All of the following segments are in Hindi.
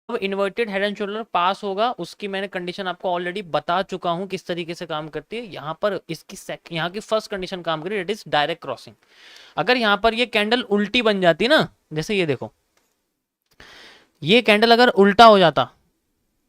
इन्वर्टेड हेड एंड शोल्डर पास होगा उसकी मैंने कंडीशन आपको ऑलरेडी बता चुका हूं किस तरीके से काम करती है। यहाँ पर इसकी यहाँ की फर्स्ट कंडीशन काम करी, इट इज डायरेक्ट क्रॉसिंग। अगर यहाँ पर ये कैंडल उल्टी बन जाती ना, जैसे ये देखो, ये कैंडल अगर उल्टा हो जाता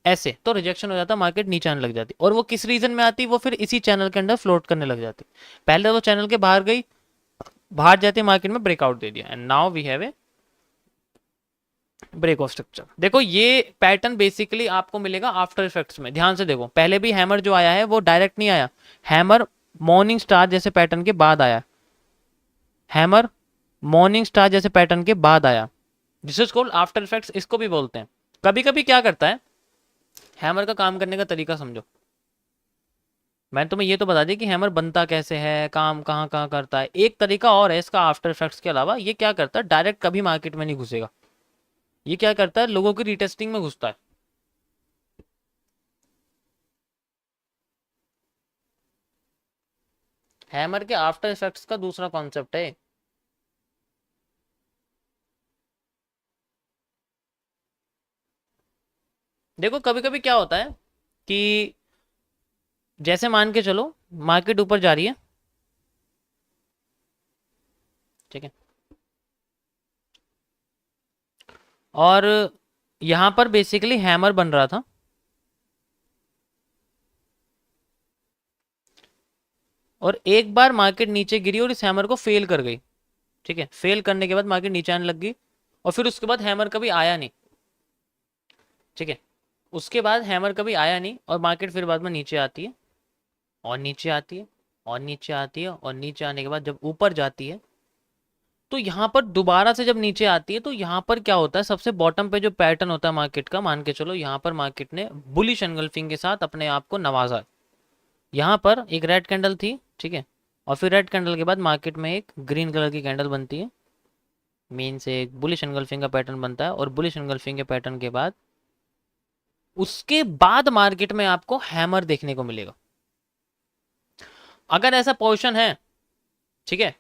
ऐसे, तो रिजेक्शन हो जाता, मार्केट नीचे आने लग जाती। और वो किस रीजन में आती, वो फिर इसी चैनल के अंदर फ्लोट करने लग जाती। पहले वो चैनल के बाहर गई, बाहर जाते मार्केट में ब्रेकआउट दे दिया, and now we have a break of structure. देखो ये पैटर्न बेसिकली आपको मिलेगा आफ्टर इफेक्ट्स में। ध्यान से देखो, पहले भी हैमर जो आया है वो डायरेक्ट नहीं आया, हैमर मॉर्निंग स्टार जैसे पैटर्न के बाद आया, हैमर मॉर्निंग स्टार जैसे पैटर्न के बाद आया। This is called after effects, इसको भी बोलते हैं। कभी कभी क्या करता है, हैमर का काम करने का तरीका समझो। मैंने तुम्हें ये तो बता दिया कि हैमर बनता कैसे है, काम कहाँ कहाँ करता है। एक तरीका और है इसका आफ्टर इफेक्ट्स के अलावा, ये क्या करता है, डायरेक्ट कभी मार्केट में नहीं घुसेगा। ये क्या करता है, लोगों की रिटेस्टिंग में घुसता है। हैमर के आफ्टर इफेक्ट्स का दूसरा कॉन्सेप्ट है। देखो कभी कभी क्या होता है कि जैसे मान के चलो मार्केट ऊपर जा रही है, ठीक है, और यहां पर बेसिकली हैमर बन रहा था, और एक बार मार्केट नीचे गिरी और इस हैमर को फेल कर गई। ठीक है, फेल करने के बाद मार्केट नीचे आने लग गई, और फिर उसके बाद हैमर कभी आया नहीं। ठीक है, उसके बाद हैमर कभी आया नहीं, और मार्केट फिर बाद में नीचे आती है, और नीचे आती है, और नीचे आती है, और नीचे आने के बाद जब ऊपर जाती है, तो यहाँ पर दोबारा से जब नीचे आती है, तो यहाँ पर क्या होता है, सबसे बॉटम पे जो पैटर्न होता है मार्केट का, मान के चलो यहाँ पर मार्केट ने बुलिश एंगल्फिंग के साथ अपने आप को नवाजा। यहाँ पर एक रेड कैंडल थी, ठीक है, और फिर रेड कैंडल के बाद मार्केट में एक ग्रीन कलर की कैंडल बनती है, मेन से एक बुलिश एंगल्फिंग का पैटर्न बनता है, और बुलिश एंगल्फिंग के पैटर्न के बाद उसके बाद मार्केट में आपको हैमर देखने को मिलेगा। अगर ऐसा पोजिशन है, ठीक है,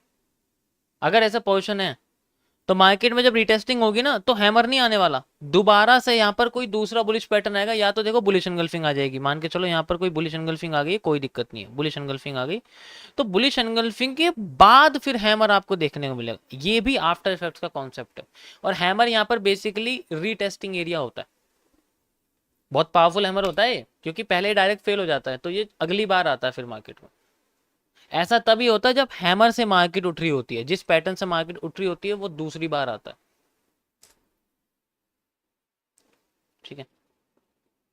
अगर ऐसा पोजिशन है, तो मार्केट में जब रिटेस्टिंग होगी ना, तो हैमर नहीं आने वाला, दोबारा से यहाँ पर कोई दूसरा बुलिश पैटर्न आएगा। या तो देखो बुलिश एंगल्फिंग आ जाएगी, मान के चलो यहाँ पर कोई बुलिश एंगल्फिंग आ गई, कोई दिक्कत नहीं है, बुलिश एंगल्फिंग आ गई, तो बुलिश एंगल्फिंग के बाद फिर हैमर आपको देखने को मिलेगा। ये भी आफ्टर इफेक्ट्स का कॉन्सेप्ट है। और हैमर यहाँ पर बेसिकली रीटेस्टिंग एरिया होता है, बहुत पावरफुल हैमर होता है, क्योंकि पहले डायरेक्ट फेल हो जाता है, तो ये अगली बार आता है फिर मार्केट में। ऐसा तभी होता है जब हैमर से मार्केट उठ रही होती है, जिस पैटर्न से मार्केट उठ रही होती है वो दूसरी बार आता है। ठीक है,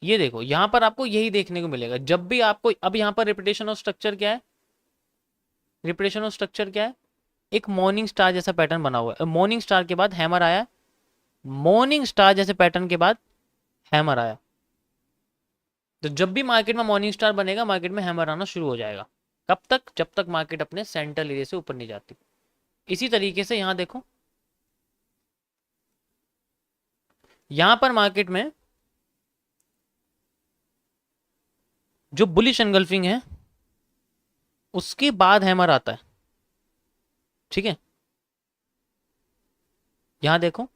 ये देखो यहां पर आपको यही देखने को मिलेगा जब भी आपको, अब यहां पर रिपीटेशन ऑफ स्ट्रक्चर क्या है, रिपीटेशन ऑफ स्ट्रक्चर क्या है, एक मॉर्निंग स्टार जैसा पैटर्न बना हुआ है, मॉर्निंग स्टार के बाद हैमर आया, मॉर्निंग स्टार जैसे पैटर्न के बाद हैमर आया। तो जब भी मार्केट में मॉर्निंग स्टार बनेगा, मार्केट में हैमर आना शुरू हो जाएगा। कब तक, जब तक मार्केट अपने सेंट्रल एरिया से ऊपर नहीं जाती। इसी तरीके से यहां देखो, यहां पर मार्केट में जो बुलिश एंगल्फिंग है उसके बाद हैमर आता है। ठीक है, यहां देखो,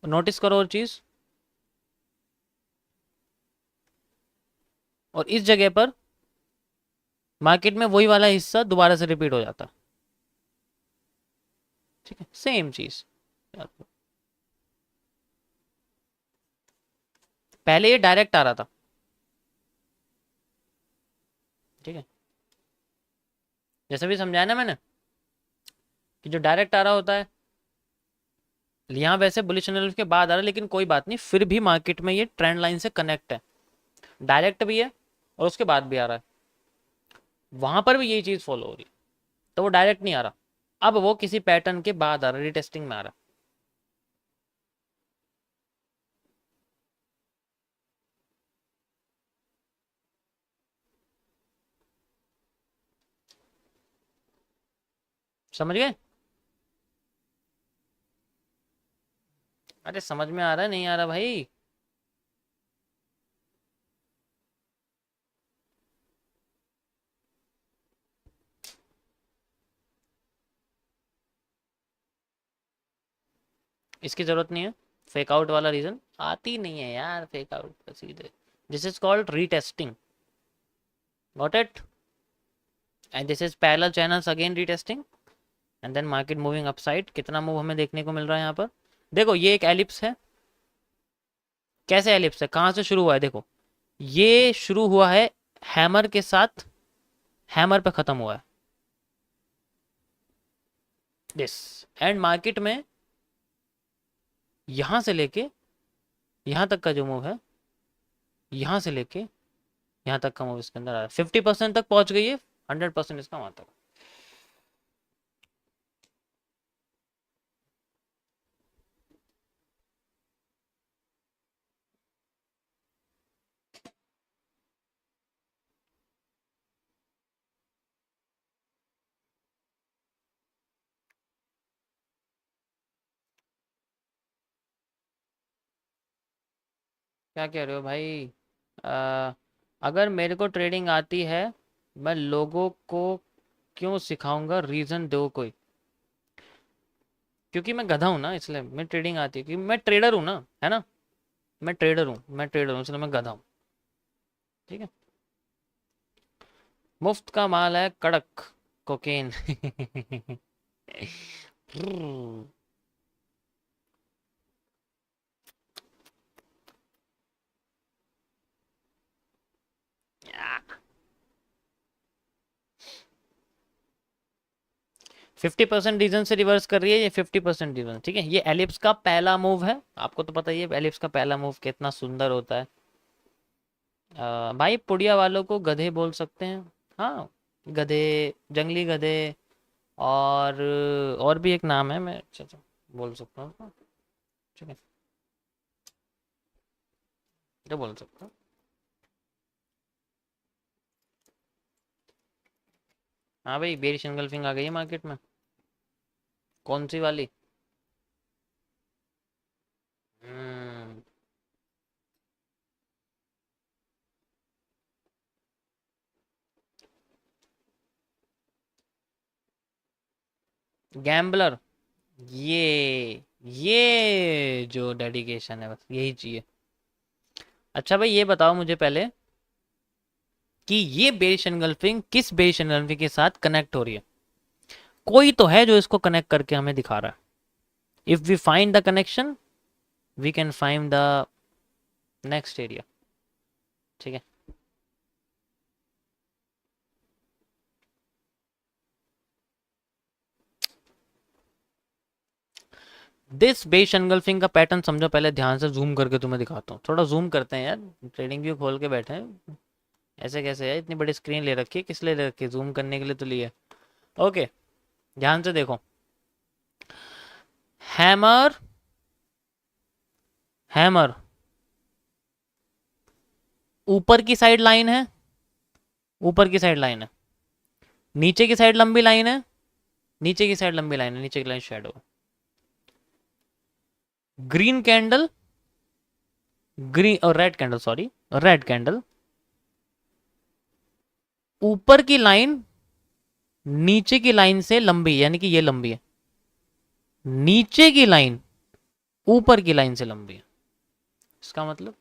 नोटिस करो और चीज, और इस जगह पर मार्केट में वही वाला हिस्सा दोबारा से रिपीट हो जाता है। ठीक है, सेम चीज। पहले ये डायरेक्ट आ रहा था, ठीक है, जैसे भी समझाया ना मैंने कि जो डायरेक्ट आ रहा होता है, यहाँ वैसे बुलिश एनालिसिस के बाद आ रहा है, लेकिन कोई बात नहीं, फिर भी मार्केट में ये ट्रेंड लाइन से कनेक्ट है, डायरेक्ट भी है और उसके बाद भी आ रहा है। वहां पर भी यही चीज फॉलो हो रही है, तो वो डायरेक्ट नहीं आ रहा, अब वो किसी पैटर्न के बाद आ रहा है, रिटेस्टिंग में आ रहा है। समझ गए? अरे समझ में आ रहा है, नहीं आ रहा भाई? इसकी जरूरत नहीं है, फेक आउट वाला रीजन आती नहीं है यार, फेक आउट सीधे। This is called retesting, got it. And this is parallel channels again retesting, and then market moving upside. कितना मूव हमें देखने को मिल रहा है यहाँ पर? देखो ये एक एलिप्स है। कैसे एलिप्स है, कहाँ से शुरू हुआ है? देखो ये शुरू हुआ है हैमर के साथ, हैमर पे खत्म हुआ है दिस। एंड मार्केट में यहां से लेके यहां तक का जो मूव है, यहां से लेके यहां तक का मूव इसके अंदर आ रहा है। 50% तक पहुंच गई है, 100% इसका वहां तक। क्या कह रहे हो भाई? आ, अगर मेरे को ट्रेडिंग आती है, मैं लोगों को क्यों सिखाऊंगा? रीजन दो कोई। क्योंकि मैं गधा हूं ना, इसलिए मैं ट्रेडिंग आती है, क्योंकि मैं ट्रेडर हूं ना, है ना। मैं ट्रेडर हूं इसलिए मैं गधा हूं। ठीक है। मुफ्त का माल है कड़क कोकेन। 50% रीजन से रिवर्स कर रही है ये, 50% रीजन। ठीक है, ये एलिप्स का पहला मूव है, आपको तो पता ही है एलिप्स का पहला मूव कितना सुंदर होता है। भाई पुड़िया वालों को गधे बोल सकते हैं। हाँ, गधे, जंगली गधे, और भी एक नाम है, मैं अच्छा अच्छा बोल सकता हूँ। हाँ, ठीक है, जो बोल सकता हूँ। हाँ भाई, बेरिश एंगल्फिंग आ गई है मार्केट में। कौन सी वाली? हम्म, गैम्बलर। ये जो डेडिकेशन है, बस यही चाहिए। अच्छा भाई, ये बताओ मुझे पहले कि ये बेरिश एनगल्फिंग किस बेरिश एनगल्फिंग के साथ कनेक्ट हो रही है? कोई तो है जो इसको कनेक्ट करके हमें दिखा रहा है। If we find the connection, we can find the next area. ठीक है। दिस बेरिश एनगल्फिंग का पैटर्न समझो पहले ध्यान से, जूम करके तुम्हें दिखाता हूँ। थोड़ा जूम करते हैं यार, ट्रेडिंग व्यू खोल के बैठे हैं। ऐसे कैसे है? इतनी बड़ी स्क्रीन ले रखी है, किस लिए ले रखी है? जूम करने के लिए तो लिए। ओके, ध्यान से देखो। हैमर, हैमर ऊपर की साइड लाइन है, ऊपर की साइड लाइन है। नीचे की साइड लंबी लाइन है, नीचे की साइड लंबी लाइन है, नीचे की line shadow. Green candle, green और red candle, sorry red candle. ऊपर की लाइन नीचे की लाइन से लंबी, यानी कि ये लंबी है। नीचे की लाइन ऊपर की लाइन से लंबी है। इसका मतलब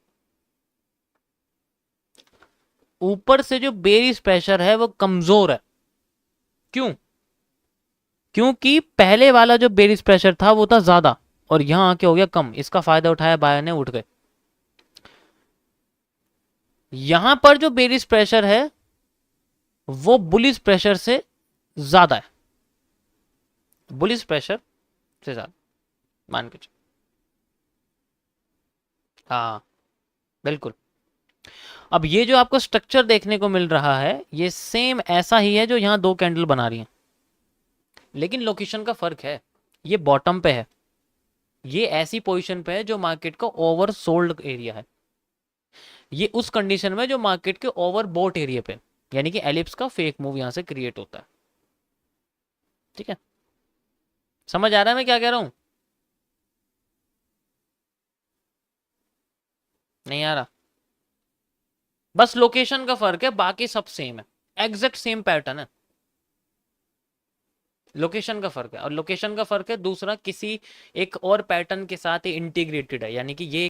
ऊपर से जो बेरिश प्रेशर है वो कमजोर है। क्यों? क्योंकि पहले वाला जो बेरिश प्रेशर था वो था ज्यादा, और यहां आके हो गया कम। इसका फायदा उठाया बायर ने, उठ गए। यहां पर जो बेरिश प्रेशर है वो बुलिश प्रेशर से ज्यादा है, बुलिश प्रेशर से ज्यादा, मान के चलो। हाँ बिल्कुल। अब ये जो आपको स्ट्रक्चर देखने को मिल रहा है, ये सेम ऐसा ही है जो यहां दो कैंडल बना रही है, लेकिन लोकेशन का फर्क है। ये बॉटम पे है, ये ऐसी पोजीशन पे है जो मार्केट का ओवर सोल्ड एरिया है। ये उस कंडीशन में जो मार्केट के ओवर बोट एरिया पे, यानी कि एलिप्स का फेक मूव यहां से क्रिएट होता है। ठीक है, समझ आ रहा है मैं क्या कह रहा हूं? नहीं आ रहा? बस लोकेशन का फर्क है, बाकी सब सेम है, एग्जैक्ट सेम पैटर्न है। लोकेशन का फर्क है, और लोकेशन का फर्क है दूसरा, किसी एक और पैटर्न के साथ ये इंटीग्रेटेड है, यानी कि ये